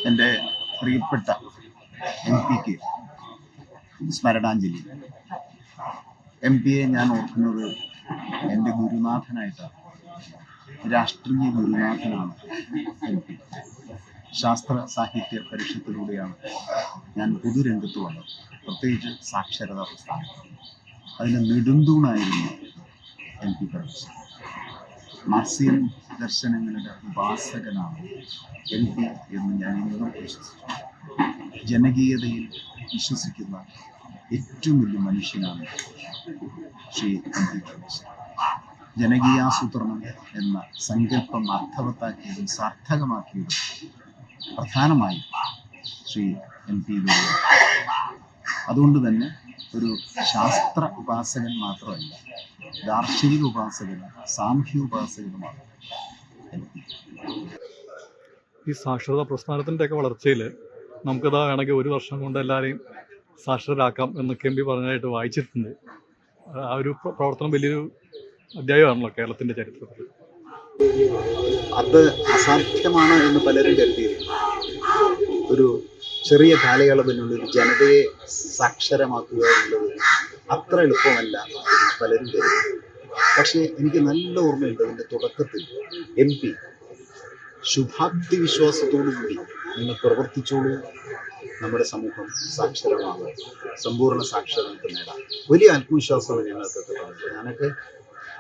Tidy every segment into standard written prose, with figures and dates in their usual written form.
എൻ്റെ പ്രിയപ്പെട്ട MP സ്മരണാഞ്ജലി. MP ഞാൻ ഓർക്കുന്നത് എൻ്റെ ഗുരുനാഥനായിട്ടാണ്. രാഷ്ട്രീയ ഗുരുനാഥനാണ് MP. ശാസ്ത്ര സാഹിത്യ പരിഷത്തിലൂടെയാണ് ഞാൻ പൊതുരംഗത്ത് വന്നത്, പ്രത്യേകിച്ച് സാക്ഷരതാ പ്രസ്ഥാനം. അതിന് നെടുന്തൂണായിരുന്നു MP പ്രൊഫസർ. മാർസിയൻ ദർശനങ്ങളുടെ ഉപാസകനാണ് MP എന്ന് ഞാൻ ഇന്നും വിശ്വസിച്ചു. ജനകീയതയിൽ വിശ്വസിക്കുന്ന ഏറ്റവും വലിയ മനുഷ്യനാണ് ശ്രീ MP പ്രൊഫസർ. ജനകീയാസൂത്രണം എന്ന സങ്കല്പം അർത്ഥവത്താക്കിയതും സാർത്ഥകമാക്കിയതും പ്രധാനമായും ശ്രീ MP അതുകൊണ്ട് തന്നെ ഒരു ശാസ്ത്ര ഉപാസകൻ മാത്രമല്ല, ദാർശനിക ഉപാസകനും സാമൂഹ്യ ഉപാസകനുമാണ് MP. ഈ സാക്ഷരതാ പ്രസ്ഥാനത്തിൻ്റെയൊക്കെ വളർച്ചയിൽ നമുക്കിതാ വേണമെങ്കിൽ 1 വർഷം കൊണ്ട് എല്ലാവരെയും സാക്ഷരരാക്കാം എന്നൊക്കെ MP പറഞ്ഞതായിട്ട് വായിച്ചിട്ടുണ്ട്. ആ ഒരു പ്രവർത്തനം വലിയൊരു അധ്യായമാണല്ലോ കേരളത്തിൻ്റെ ചരിത്രത്തിൽ. അത് അസാധ്യമാണ് എന്ന് പലരും കരുതിയിരുന്നു. ഒരു ചെറിയ കാലയളവിനുള്ളിൽ ജനതയെ സാക്ഷരമാക്കുക എന്നുള്ളത് അത്ര എളുപ്പമല്ല പലരും കരുതി. പക്ഷേ എനിക്ക് നല്ല ഓർമ്മയുണ്ട്, അതിൻ്റെ തുടക്കത്തിൽ MP ശുഭാപ്തി വിശ്വാസത്തോടുകൂടി നിങ്ങൾ പ്രവർത്തിച്ചോളൂ, നമ്മുടെ സമൂഹം സാക്ഷരമാകും, സമ്പൂർണ്ണ സാക്ഷരത നേടാം. വലിയ ആത്മവിശ്വാസമാണ് ഞങ്ങൾക്കൊക്കെ തന്നത്. ഞാനൊക്കെ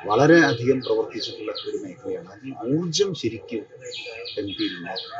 വളരെ അധികം പ്രവർത്തിച്ചിട്ടുള്ള ഒരു മേഖലയാണ്. അതിൽ ഊർജം ശരിക്കും MP ഉണ്ടായിരുന്നു.